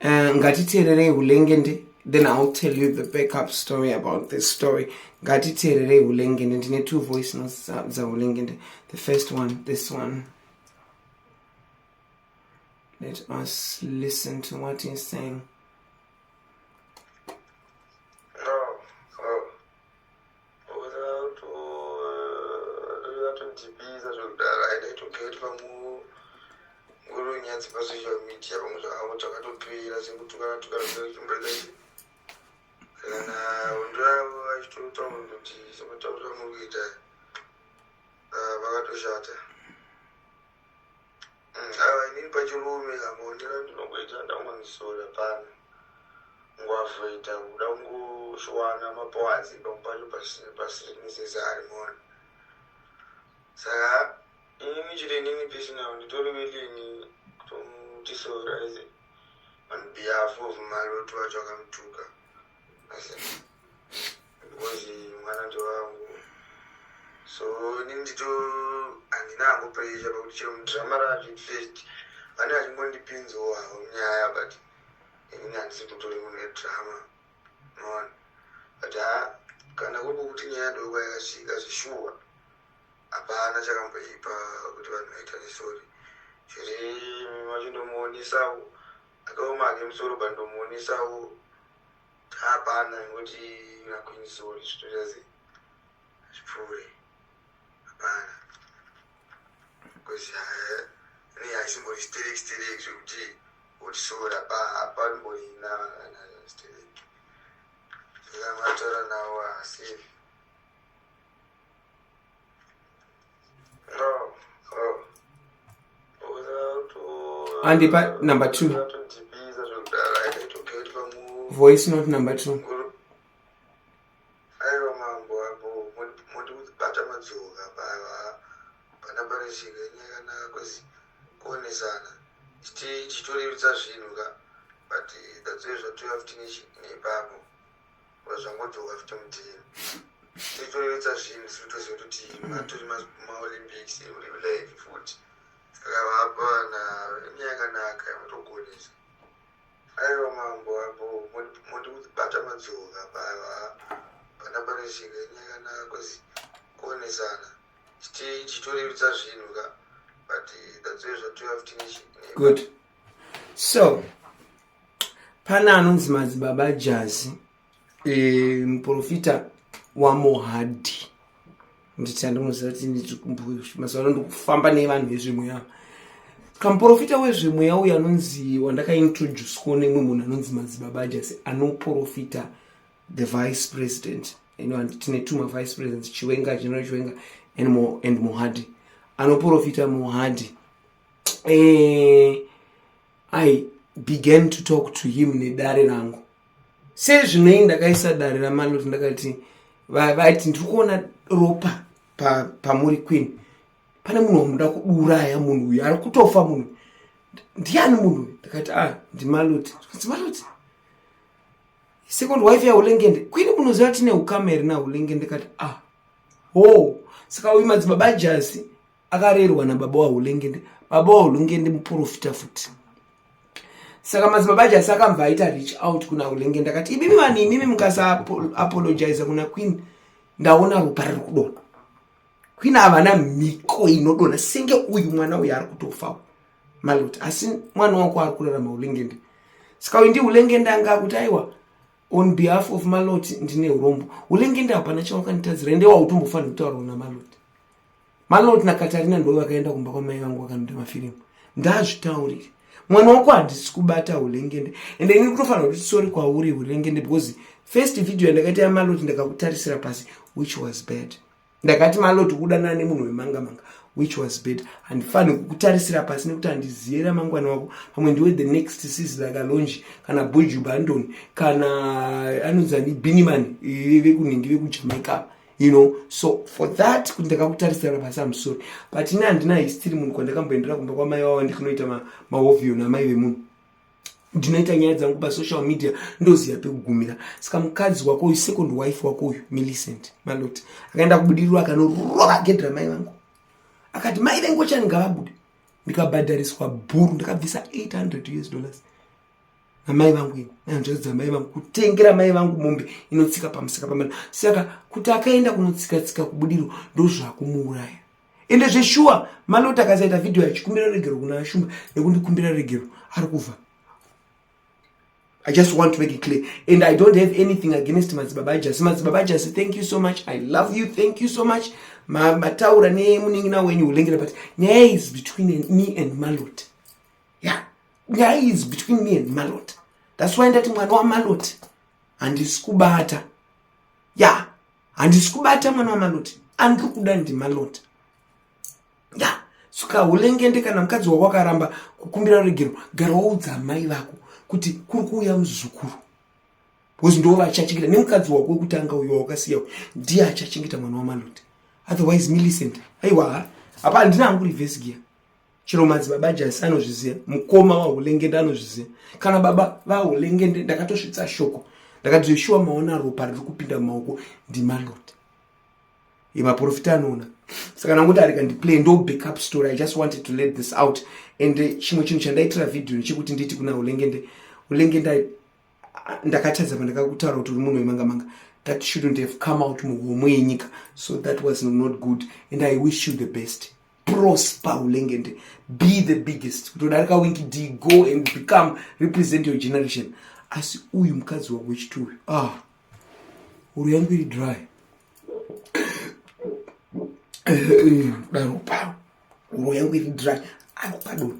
Ngatiterere ulengende, then I'll tell you the backup story about this story. Ngatiterere ulengende, ndine 2 voice notes za ulengende. The first one, this one. Let us listen to what he's saying. On behalf of my Lord Wajakamtuka, I said, because mwanangu wangu, so nindito andinango pressure about chiro mdramara first, ani achimbondi pinzo wa nyaya but ini andisitotole muno drama, no, but kana kubo kuti nyaya ndo kwa yakashika zishuwa, apana chakamboipa kuti vanhu vaita nesori, chiri machindomuonisawo. Akaumage musoro bandomuonisawo hapana ngoti nakwinisori zvitotaze zvipfuure hapana because ne haisimbori stereki zvekuti utisora panborina stereki zvakamataura nawo asi Andipa number 2. Voice note number 2. Ayo mambo hapo mundi kupata madzoga pana parishika nyaya kana kwezi kuone sana chitorerutsa zvinhu ka but that's what you have to nepapo wazvangodzoga futi mutini chitorerutsa zvinhu zvitoziva kuti matori maolympics uri live futi saka vapa nyakanaka mutogonesa. Ayo mambo hapo mundi kupata madzoga pana parishika nyaya kana kwezi kuone sana chitorerutsa zvinhu ka but that's what you have to good. So pana anonzi madzibaba Jazi muprofita waMohadi, nditi andomuziva kuti ndikumazuva ndikufamba nevanhu vezvemweya. Kamuprofita wezvemweya uyu anonzi wandakaintroducewo nemwe munhu anonzi madzibaba Jazi anoprofita the vice president. Tine 2 vice presidents, Chiwenga, General Chiwenga and Mohadi. Anoprofita Mohadi. I began to talk to him nedare rangu. Sezvinei ndakaisa dare raMaloti ndakati vaiti ndikuona ropa pamuri queen. Pane munhu wamuda kuuraya munhu uyu ari kutofa munhu. Ndiani munhu uyu? Ndakati ndiMaloti. Maloti. Second wife ya Ulengende. Queen munoziva tine ukameri na Ulengende kati saka uyu madzibaba Jazi akarerwa nababa wa Ulengende. Baba wa Ulengende muprofita futi. Saka madzibaba Jazi akamva aita reach out kuna Ulengende akati imimi mukasa apologize kuna Queen ndaona ropa riri kudonha. Queen havana miko inodonha senge uyu mwana uyu ari kutofa Maloti, asi mwana wako ari kurarama Ulengende. Saka uyu ndi Ulengende anga kuti aiwa on behalf of Maloti ndine urombo. Ulengende hapana chawakanitadzira ende wautombofanira kutaura naMaloti. Maloti naKatarina ndo vakaenda kumba kwamai vangu vakanoita mafilimu. Ndazvitaurire mwana wako handisi kubata Ulengende ende ini kutofanira kuti sorry kwauri Ulengende because first video yandakaita yaMaloti ndakakutarisira pasi which was bad. Ndakati Maloti kudana nemunhu wemanga which was bad. Handifanira kukutarisira pasi nekuti handiziye ramangwana wako. Pamwe ndiwe the next season lakalonji kana Buju Bandon kana anozani Biniman vekunhingi vekujamaica. So for that ndakakutarisira pasi I'm sorry. But ina handina history munhu kwandakamboendera kumba kwamai wavo ndikunoita maovio namai vemunhu. Ndinoita nyaya dzangu pasocial media ndoziya pekugumira. Saka mukadzi wako uyu second wife wako uyu Millicent Maloti akaenda kubudirwa akanorova gedra mai vangu. Akati mai vengu chani ngavabude. Ndikabhadhariswa bhuru ndakabvisa $800. namai vangu ino nanzvadza mai vangu kutengera mai vangu mombe inotsika pamusika pamana. Saka kuti akaenda kunotsika kubudiro ndozvakumuuraya. Ende zveshuwa Malota akasaita video achikumbira regero kuna Ashumba nekundikumbira regero ari kufa. I just want to make it clear. And I don't have anything against Madzibaba Ajasi. Madzibaba Ajasi, thank you so much. I love you. Thank you so much. Mataura ne muningina when you ulengera, but nyaya is between me and Malot. Yeah. Nyaya is between me and Malot. That's why ndati mwana wa Malot. Andisikubata. Yeah. Andisikubata mwana wa Malot. Andikuda ndi Malot. Yeah. Suka ulengende kana mukadzi wako akaramba kukumbira regero, gara waudza mai vako kuti kuri kuuya muzukuru. Because ndo vachachengeta nemukadzi wako wekutanga uyo wakasiya ndiye achachengeta mwana wa Malot. Otherwise Millicent aiwa apa handina hangu reverse gear. Chiro Madzibaba Ajasi anozviziva, mukoma waulengende anozviziva. Kana baba vaulengende ndakatosvitsa shoko. Ndakadzoshuwa maona ropa riri kupinda mumaoko ndi Malot. Maprofita anoona. Saka nanguti arikandiplay ndo backup story. I just wanted to let this out. And chimwe chinhu chandaitira video nechekuti nditi kuna ulengende ndakatadza pandakakutaura kuti uri munhu wemanga-manga. That shouldn't have come out muhomwe yenyika. So that was not good. And I wish you the best. Prosper ulengende. Be the biggest. Kutodarika Winky D, go and become, represent your generation. Asi uyu mukadzi wako wechituyu. Uri yangu iri dry. Daropa. Uri yangu iri dry. Pardon.